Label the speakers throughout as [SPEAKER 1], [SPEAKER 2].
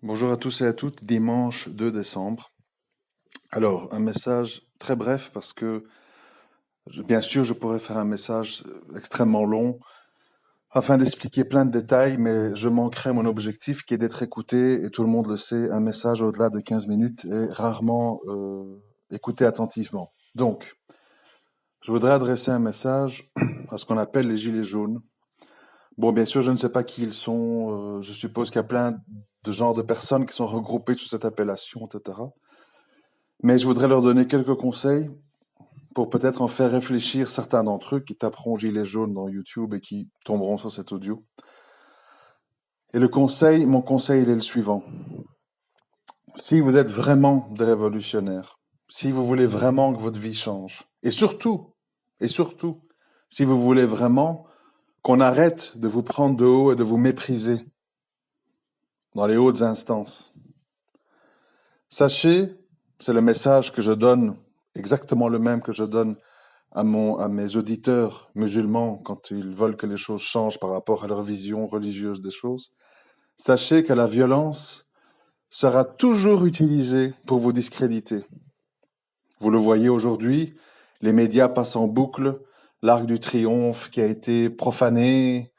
[SPEAKER 1] Bonjour à tous et à toutes, dimanche 2 décembre. Alors, un message très bref parce que, bien sûr, je pourrais faire un message extrêmement long afin d'expliquer plein de détails, mais je manquerai mon objectif qui est d'être écouté, et tout le monde le sait, un message au-delà de 15 minutes est rarement écouté attentivement. Donc, je voudrais adresser un message à ce qu'on appelle les gilets jaunes. Bon, bien sûr, je ne sais pas qui ils sont, je suppose qu'il y a plein de genres de personnes qui sont regroupées sous cette appellation, etc. Mais je voudrais leur donner quelques conseils pour peut-être en faire réfléchir certains d'entre eux qui taperont Gilets jaunes dans YouTube et qui tomberont sur cet audio. Et mon conseil, il est le suivant. Si vous êtes vraiment des révolutionnaires, si vous voulez vraiment que votre vie change, et surtout, si vous voulez vraiment qu'on arrête de vous prendre de haut et de vous mépriser dans les hautes instances, sachez, c'est le message que je donne, exactement le même que je donne à mes auditeurs musulmans quand ils veulent que les choses changent par rapport à leur vision religieuse des choses. Sachez que la violence sera toujours utilisée pour vous discréditer. Vous le voyez aujourd'hui, les médias passent en boucle l'Arc du Triomphe qui a été profané,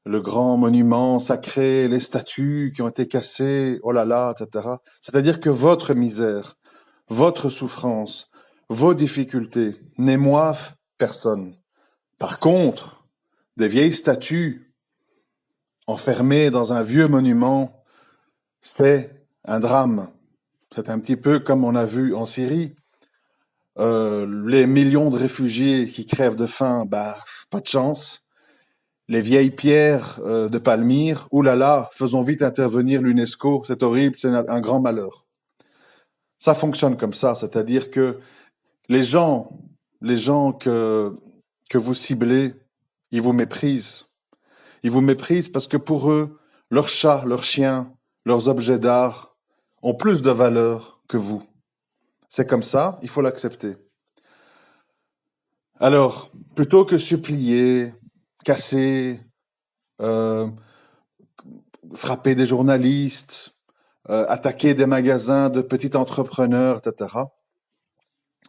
[SPEAKER 1] le grand monument sacré, les statues qui ont été cassées, oh là là, etc. C'est-à-dire que votre misère, votre souffrance, vos difficultés n'émoivent personne. Par contre, des vieilles statues enfermées dans un vieux monument, c'est un drame. C'est un petit peu comme on a vu en Syrie. Les millions de réfugiés qui crèvent de faim, bah, pas de chance. Les vieilles pierres de Palmyre, oulala, faisons vite intervenir l'UNESCO, c'est horrible, c'est un grand malheur. Ça fonctionne comme ça, c'est-à-dire que les gens, que vous ciblez, ils vous méprisent. Ils vous méprisent parce que pour eux, leurs chats, leurs chiens, leurs objets d'art ont plus de valeur que vous. C'est comme ça, il faut l'accepter. Alors, plutôt que supplier, casser, euh, frapper des journalistes, attaquer des magasins de petits entrepreneurs, etc.,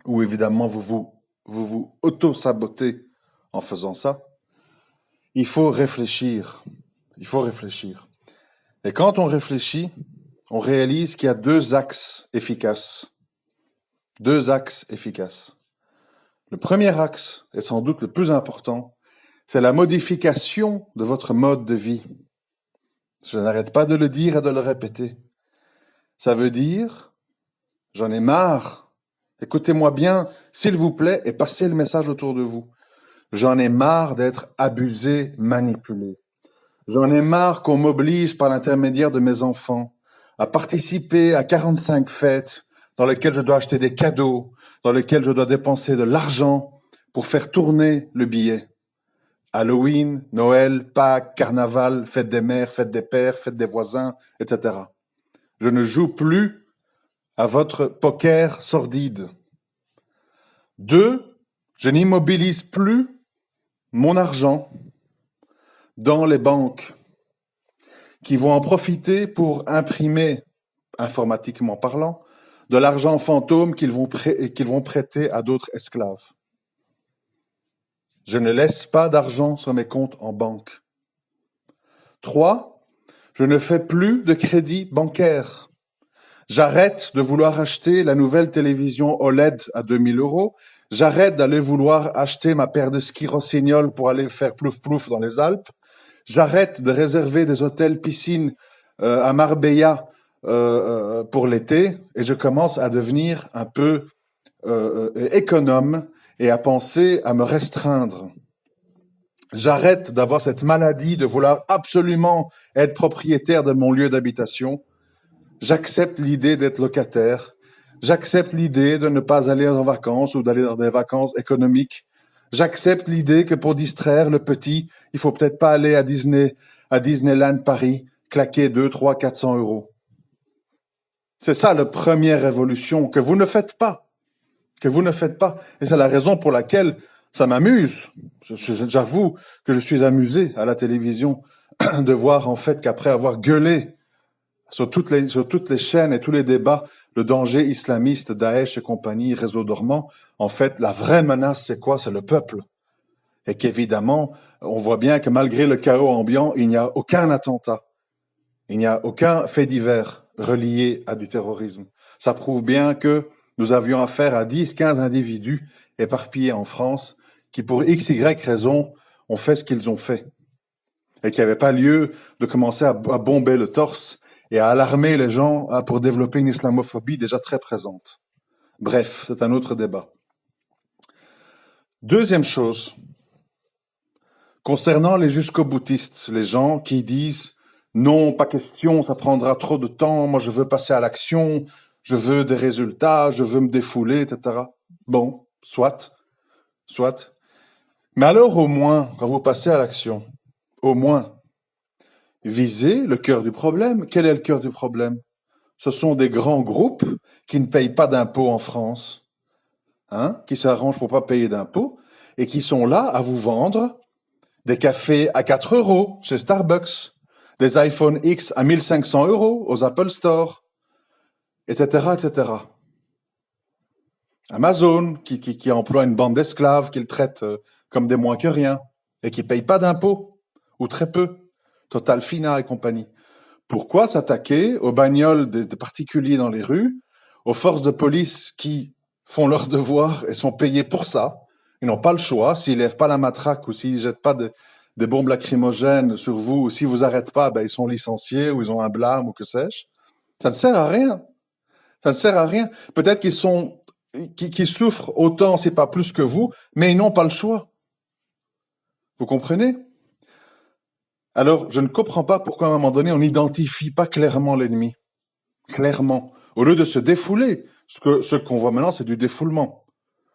[SPEAKER 1] où évidemment vous auto-sabotez en faisant ça, il faut réfléchir. Il faut réfléchir. Et quand on réfléchit, on réalise qu'il y a deux axes efficaces. Deux axes efficaces. Le premier axe, et sans doute le plus important, c'est la modification de votre mode de vie. Je n'arrête pas de le dire et de le répéter. Ça veut dire, j'en ai marre. Écoutez-moi bien, s'il vous plaît, et passez le message autour de vous. J'en ai marre d'être abusé, manipulé. J'en ai marre qu'on m'oblige par l'intermédiaire de mes enfants à participer à 45 fêtes dans lesquelles je dois acheter des cadeaux, dans lesquelles je dois dépenser de l'argent pour faire tourner le billet. Halloween, Noël, Pâques, Carnaval, fête des mères, fête des pères, fête des voisins, etc. Je ne joue plus à votre poker sordide. 2, je n'immobilise plus mon argent dans les banques qui vont en profiter pour imprimer, informatiquement parlant, de l'argent fantôme qu'ils vont prêter à d'autres esclaves. Je ne laisse pas d'argent sur mes comptes en banque. 3, je ne fais plus de crédit bancaire. J'arrête de vouloir acheter la nouvelle télévision OLED à 2000 €. J'arrête d'aller vouloir acheter ma paire de skis Rossignol pour aller faire plouf-plouf dans les Alpes. J'arrête de réserver des hôtels piscines à Marbella pour l'été et je commence à devenir un peu économe et à penser à me restreindre. J'arrête d'avoir cette maladie de vouloir absolument être propriétaire de mon lieu d'habitation. J'accepte l'idée d'être locataire. J'accepte l'idée de ne pas aller en vacances ou d'aller dans des vacances économiques. J'accepte l'idée que pour distraire le petit, il faut peut-être pas aller à Disneyland Paris, claquer 2, 3, 400 €. C'est ça la première révolution que vous ne faites pas. Que vous ne faites pas. Et c'est la raison pour laquelle ça m'amuse. J'avoue que je suis amusé à la télévision de voir en fait qu'après avoir gueulé sur toutes les chaînes et tous les débats, le danger islamiste, Daesh et compagnie, réseau dormant, en fait, la vraie menace, c'est quoi? C'est le peuple. Et qu'évidemment, on voit bien que malgré le chaos ambiant, il n'y a aucun attentat. Il n'y a aucun fait divers relié à du terrorisme. Ça prouve bien que nous avions affaire à 10, 15 individus éparpillés en France qui, pour X, Y raison, ont fait ce qu'ils ont fait. Et qu'il n'y avait pas lieu de commencer à bomber le torse et à alarmer les gens pour développer une islamophobie déjà très présente. Bref, c'est un autre débat. Deuxième chose, concernant les jusqu'au-boutistes, les gens qui disent non, pas question, ça prendra trop de temps, moi je veux passer à l'action, je veux des résultats, je veux me défouler, etc. Bon, soit. Mais alors au moins, quand vous passez à l'action, au moins, visez le cœur du problème. Quel est le cœur du problème? Ce sont des grands groupes qui ne payent pas d'impôts en France, qui s'arrangent pour pas payer d'impôts, et qui sont là à vous vendre des cafés à 4 € chez Starbucks, des iPhone X à 1500 € aux Apple Store, etc., etc. Amazon, qui emploie une bande d'esclaves, qu'ils traitent comme des moins que rien, et qui payent pas d'impôts, ou très peu. Total Fina et compagnie. Pourquoi s'attaquer aux bagnoles des particuliers dans les rues, aux forces de police qui font leur devoir et sont payés pour ça? Ils n'ont pas le choix. S'ils lèvent pas la matraque ou s'ils jettent pas des bombes lacrymogènes sur vous, ou s'ils vous arrêtent pas, ben ils sont licenciés ou ils ont un blâme ou que sais-je. Ça ne sert à rien. Ça ne sert à rien. Peut-être qu'ils souffrent autant, c'est pas plus que vous, mais ils n'ont pas le choix. Vous comprenez? Alors, je ne comprends pas pourquoi à un moment donné, on n'identifie pas clairement l'ennemi. Clairement. Au lieu de se défouler. Ce qu'on voit maintenant, c'est du défoulement.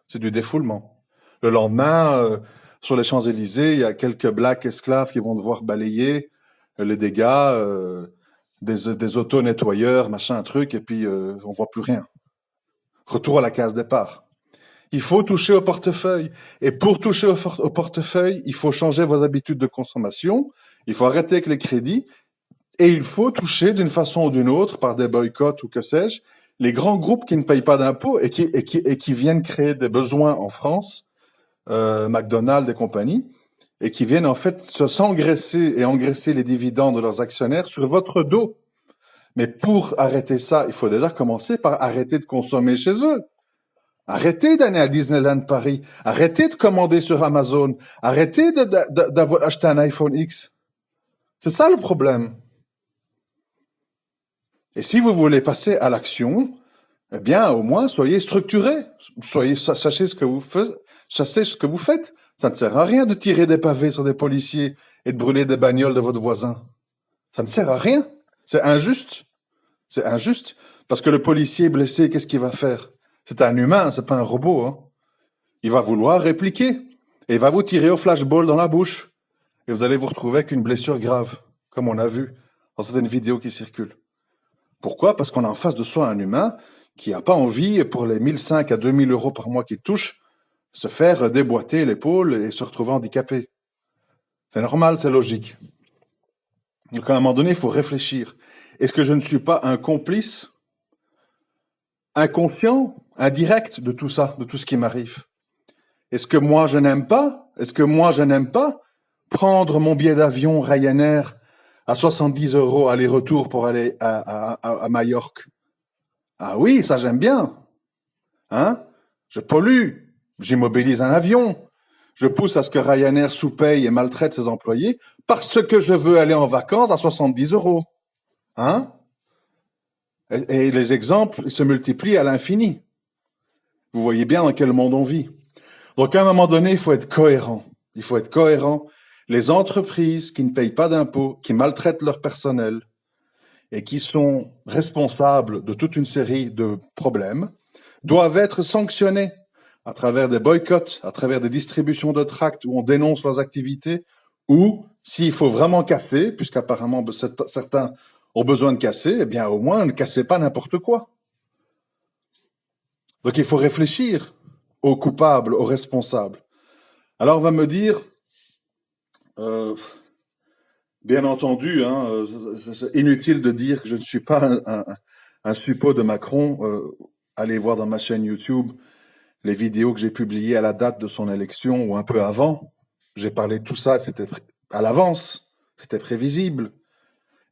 [SPEAKER 1] C'est du défoulement. Le lendemain, sur les Champs-Élysées, il y a quelques blacks esclaves qui vont devoir balayer les dégâts, des auto-nettoyeurs, machin, truc, et puis on voit plus rien. Retour à la case départ. Il faut toucher au portefeuille. Et pour toucher au portefeuille, il faut changer vos habitudes de consommation, il faut arrêter avec les crédits, et il faut toucher d'une façon ou d'une autre, par des boycotts ou que sais-je, les grands groupes qui ne payent pas d'impôts et qui viennent créer des besoins en France, McDonald's et compagnie, et qui viennent en fait s'engraisser et engraisser les dividendes de leurs actionnaires sur votre dos. Mais pour arrêter ça, il faut déjà commencer par arrêter de consommer chez eux. Arrêtez d'aller à Disneyland Paris. Arrêtez de commander sur Amazon. Arrêtez d'avoir acheté un iPhone X. C'est ça le problème. Et si vous voulez passer à l'action, eh bien, au moins, soyez structurés. Sachez ce que vous faites. Sachez ce que vous faites. Ça ne sert à rien de tirer des pavés sur des policiers et de brûler des bagnoles de votre voisin. Ça ne sert à rien. C'est injuste. C'est injuste. Parce que le policier blessé, qu'est-ce qu'il va faire? C'est un humain, c'est pas un robot, hein. Il va vouloir répliquer. Et il va vous tirer au flashball dans la bouche. Et vous allez vous retrouver avec une blessure grave, comme on a vu dans certaines vidéos qui circulent. Pourquoi? Parce qu'on a en face de soi un humain qui n'a pas envie, pour les 1500 à 2000 € par mois qu'il touche, se faire déboîter l'épaule et se retrouver handicapé. C'est normal, c'est logique. Donc à un moment donné, il faut réfléchir. Est-ce que je ne suis pas un complice inconscient, indirect de tout ça, de tout ce qui m'arrive? Est-ce que moi je n'aime pas prendre mon billet d'avion Ryanair à 70 € aller-retour pour aller à Majorque? Ah oui, ça j'aime bien. Je pollue, j'immobilise un avion, je pousse à ce que Ryanair sous-paye et maltraite ses employés parce que je veux aller en vacances à 70 €. Et les exemples se multiplient à l'infini. Vous voyez bien dans quel monde on vit. Donc à un moment donné, il faut être cohérent. Il faut être cohérent. Les entreprises qui ne payent pas d'impôts, qui maltraitent leur personnel et qui sont responsables de toute une série de problèmes, doivent être sanctionnées à travers des boycotts, à travers des distributions de tracts où on dénonce leurs activités, ou s'il faut vraiment casser, puisqu'apparemment certains ont besoin de casser, eh bien au moins ne cassez pas n'importe quoi. Donc il faut réfléchir aux coupables, aux responsables. Alors on va me dire, Bien entendu, hein, c'est inutile de dire que je ne suis pas un suppôt de Macron. Allez voir dans ma chaîne YouTube les vidéos que j'ai publiées à la date de son élection ou un peu avant. J'ai parlé de tout ça, c'était à l'avance, c'était prévisible.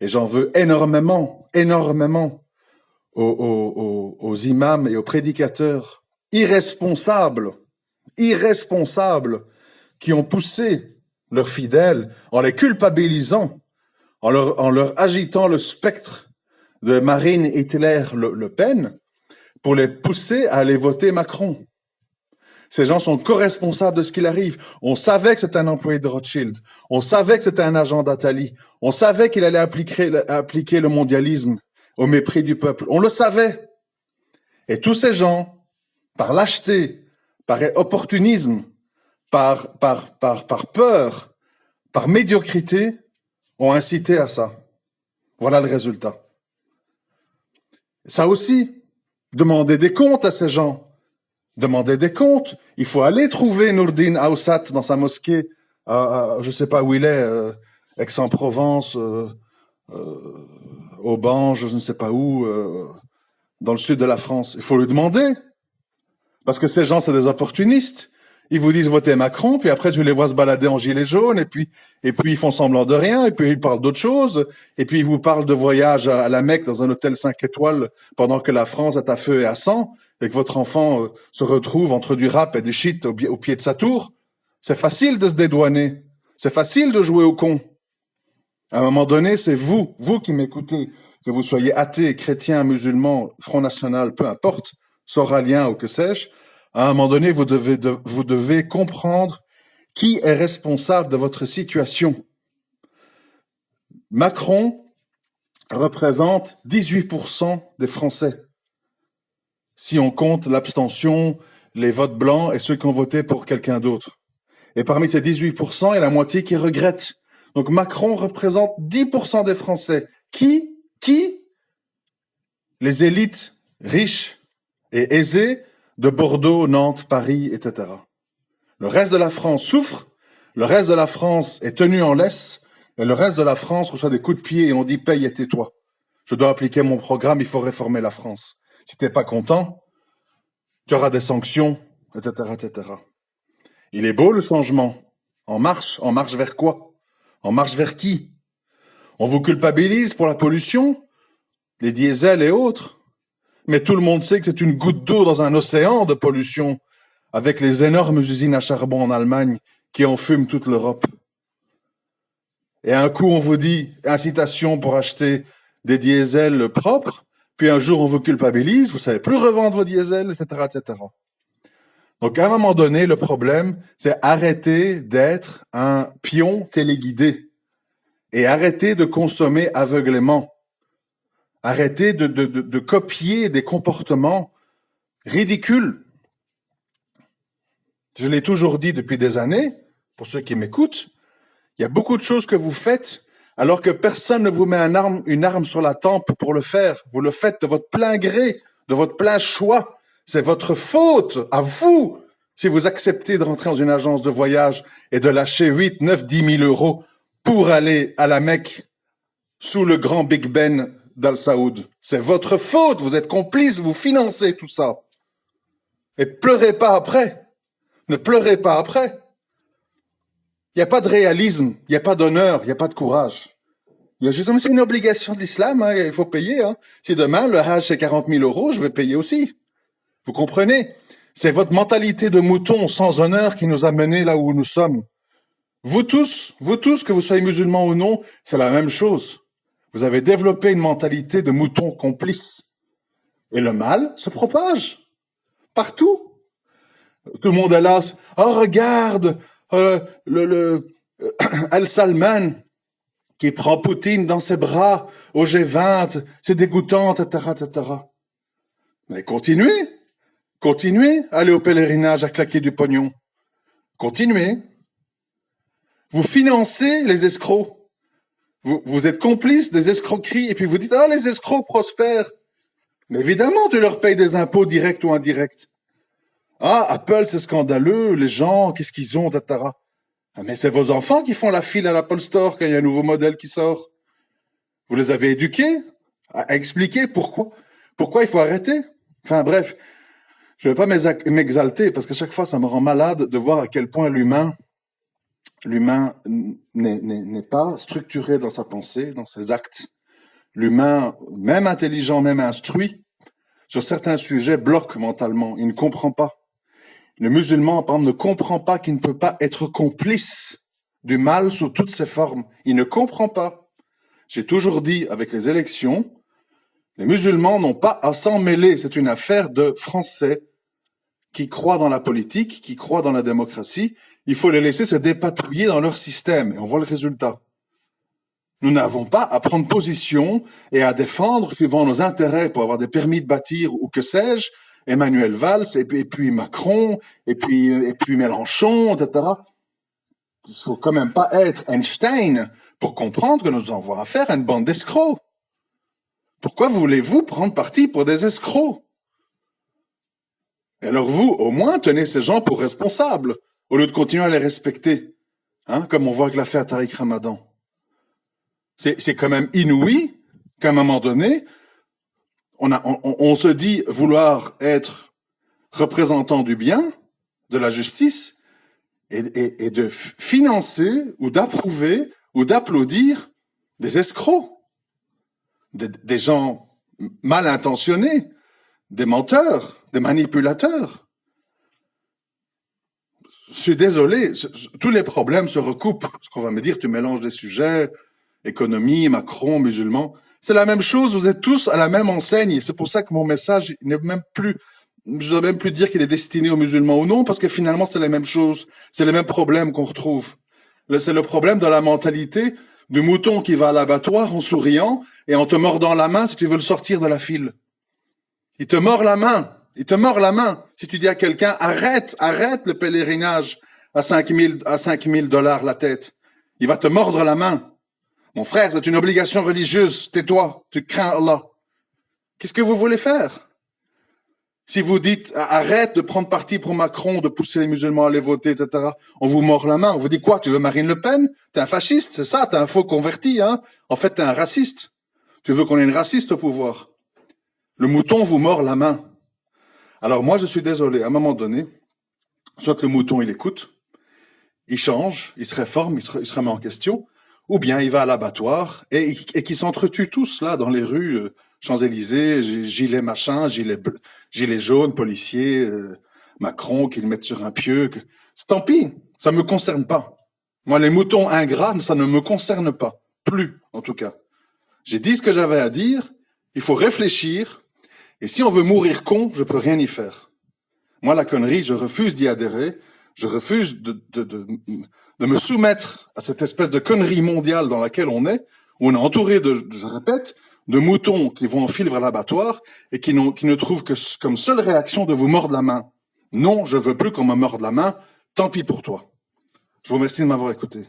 [SPEAKER 1] Et j'en veux énormément, énormément aux imams et aux prédicateurs irresponsables, irresponsables, qui ont poussé leurs fidèles en les culpabilisant, en leur agitant le spectre de Marine Hitler-Le Pen pour les pousser à aller voter Macron. Ces gens sont co-responsables de ce qu'il arrive. On savait que c'était un employé de Rothschild. On savait que c'était un agent d'Atali. On savait qu'il allait appliquer le mondialisme au mépris du peuple. On le savait. Et tous ces gens, par lâcheté, par opportunisme, par peur, par médiocrité, ont incité à ça. Voilà le résultat. Ça aussi, demander des comptes à ces gens. Demander des comptes. Il faut aller trouver Nourdine Aoussat dans sa mosquée, je sais pas où il est, Aix-en-Provence, Aubange, je ne sais pas où, dans le sud de la France. Il faut lui demander. Parce que ces gens, c'est des opportunistes. Ils vous disent votez Macron, puis après tu les vois se balader en gilet jaune, et puis ils font semblant de rien, et puis ils parlent d'autre chose, et puis ils vous parlent de voyage à la Mecque dans un hôtel 5 étoiles pendant que la France est à feu et à sang, et que votre enfant se retrouve entre du rap et du shit au pied de sa tour. C'est facile de se dédouaner. C'est facile de jouer au con. À un moment donné, c'est vous qui m'écoutez, que vous soyez athée, chrétien, musulman, Front National, peu importe, soralien ou que sais-je, à un moment donné, vous devez comprendre qui est responsable de votre situation. Macron représente 18% des Français. Si on compte l'abstention, les votes blancs et ceux qui ont voté pour quelqu'un d'autre. Et parmi ces 18%, il y a la moitié qui regrette. Donc Macron représente 10% des Français. Qui? Les élites riches et aisées de Bordeaux, Nantes, Paris, etc. Le reste de la France souffre, le reste de la France est tenu en laisse, et le reste de la France reçoit des coups de pied et on dit paye et tais-toi. Je dois appliquer mon programme, il faut réformer la France. Si t'es pas content, tu auras des sanctions, etc., etc. Il est beau le changement. En marche vers quoi? En marche vers qui? On vous culpabilise pour la pollution, les diesels et autres. Mais tout le monde sait que c'est une goutte d'eau dans un océan de pollution, avec les énormes usines à charbon en Allemagne qui enfument toute l'Europe. Et un coup, on vous dit incitation pour acheter des diesels propres, puis un jour, on vous culpabilise, vous savez plus revendre vos diesels, etc., etc. Donc, à un moment donné, le problème, c'est arrêter d'être un pion téléguidé et arrêter de consommer aveuglément. Arrêter de copier des comportements ridicules. Je l'ai toujours dit depuis des années, pour ceux qui m'écoutent, il y a beaucoup de choses que vous faites alors que personne ne vous met une arme sur la tempe pour le faire. Vous le faites de votre plein gré, de votre plein choix. C'est votre faute, à vous, si vous acceptez de rentrer dans une agence de voyage et de lâcher 8, 9, 10 000 euros pour aller à la Mecque sous le grand Big Ben d'Al Saoud. C'est votre faute, vous êtes complice, vous financez tout ça. Et pleurez pas après. Ne pleurez pas après. Il n'y a pas de réalisme, il n'y a pas d'honneur, il n'y a pas de courage. Il y a justement, c'est une obligation de l'islam, hein, il faut payer. Hein. Si demain le Hajj c'est 40 000 euros, je vais payer aussi. Vous comprenez? C'est votre mentalité de mouton sans honneur qui nous a menés là où nous sommes. Vous tous, que vous soyez musulmans ou non, c'est la même chose. Vous avez développé une mentalité de mouton complice. Et le mal se propage. Partout. Tout le monde est là. Oh, regarde, Al-Salman qui prend Poutine dans ses bras au G20, c'est dégoûtant, etc., etc. Mais continuez, allez au pèlerinage à claquer du pognon. Continuez. Vous financez les escrocs. Vous êtes complices des escroqueries et puis vous dites, ah, les escrocs prospèrent. Mais évidemment, tu leur payes des impôts directs ou indirects. Ah, Apple, c'est scandaleux, les gens, qu'est-ce qu'ils ont, etc. Mais c'est vos enfants qui font la file à l'Apple Store quand il y a un nouveau modèle qui sort. Vous les avez éduqués à expliquer pourquoi il faut arrêter. Enfin bref, je ne vais pas m'exalter parce que chaque fois ça me rend malade de voir à quel point l'humain n'est pas structuré dans sa pensée, dans ses actes. L'humain, même intelligent, même instruit, sur certains sujets, bloque mentalement. Il ne comprend pas. Le musulman, par exemple, ne comprend pas qu'il ne peut pas être complice du mal sous toutes ses formes. Il ne comprend pas. J'ai toujours dit, avec les élections, les musulmans n'ont pas à s'en mêler. C'est une affaire de Français qui croient dans la politique, qui croient dans la démocratie. Il faut les laisser se dépatouiller dans leur système. Et on voit le résultat. Nous n'avons pas à prendre position et à défendre, suivant nos intérêts, pour avoir des permis de bâtir ou que sais-je, Emmanuel Valls, et puis Macron, et puis Mélenchon, etc. Il faut quand même pas être Einstein pour comprendre que nous avons affaire à une bande d'escrocs. Pourquoi voulez-vous prendre parti pour des escrocs? Et alors vous, au moins, tenez ces gens pour responsables, au lieu de continuer à les respecter, hein, comme on voit avec l'affaire Tariq Ramadan. C'est quand même inouï qu'à un moment donné, on se dit vouloir être représentant du bien, de la justice, et de financer ou d'approuver ou d'applaudir des escrocs, des gens mal intentionnés, des menteurs, des manipulateurs. Je suis désolé, tous les problèmes se recoupent. Parce qu'on va me dire, tu mélanges des sujets, économie, Macron, musulmans. C'est la même chose, vous êtes tous à la même enseigne. C'est pour ça que mon message n'est même plus, je dois même plus dire qu'il est destiné aux musulmans ou non, parce que finalement c'est la même chose. C'est les mêmes problèmes qu'on retrouve. C'est le problème de la mentalité du mouton qui va à l'abattoir en souriant et en te mordant la main si tu veux le sortir de la file. Il te mord la main. Il te mord la main. Si tu dis à quelqu'un, arrête le pèlerinage à 5 000 $ la tête. Il va te mordre la main. Mon frère, c'est une obligation religieuse. Tais-toi, tu crains Allah. Qu'est-ce que vous voulez faire? Si vous dites, arrête de prendre parti pour Macron, de pousser les musulmans à aller voter, etc., on vous mord la main. On vous dit quoi? Tu veux Marine Le Pen? T'es un fasciste, c'est ça? T'es un faux converti, hein? En fait, t'es un raciste. Tu veux qu'on ait une raciste au pouvoir. Le mouton vous mord la main. Alors moi, je suis désolé, à un moment donné, soit que le mouton, il écoute, il change, il se réforme, il se remet en question, ou bien il va à l'abattoir et qu'ils s'entretuent tous là dans les rues, Champs-Élysées, gilet machin, gilet jaune, policier, Macron, qu'ils mettent sur un pieu. Tant pis, ça me concerne pas. Moi, les moutons ingrats, ça ne me concerne pas. Plus, en tout cas. J'ai dit ce que j'avais à dire, il faut réfléchir, et si on veut mourir con, je peux rien y faire. Moi, la connerie, je refuse d'y adhérer, je refuse de me soumettre à cette espèce de connerie mondiale dans laquelle on est, où on est entouré je répète, de moutons qui vont en file vers l'abattoir et qui ne trouvent que comme seule réaction de vous mordre la main. Non, je veux plus qu'on me morde la main, tant pis pour toi. Je vous remercie de m'avoir écouté.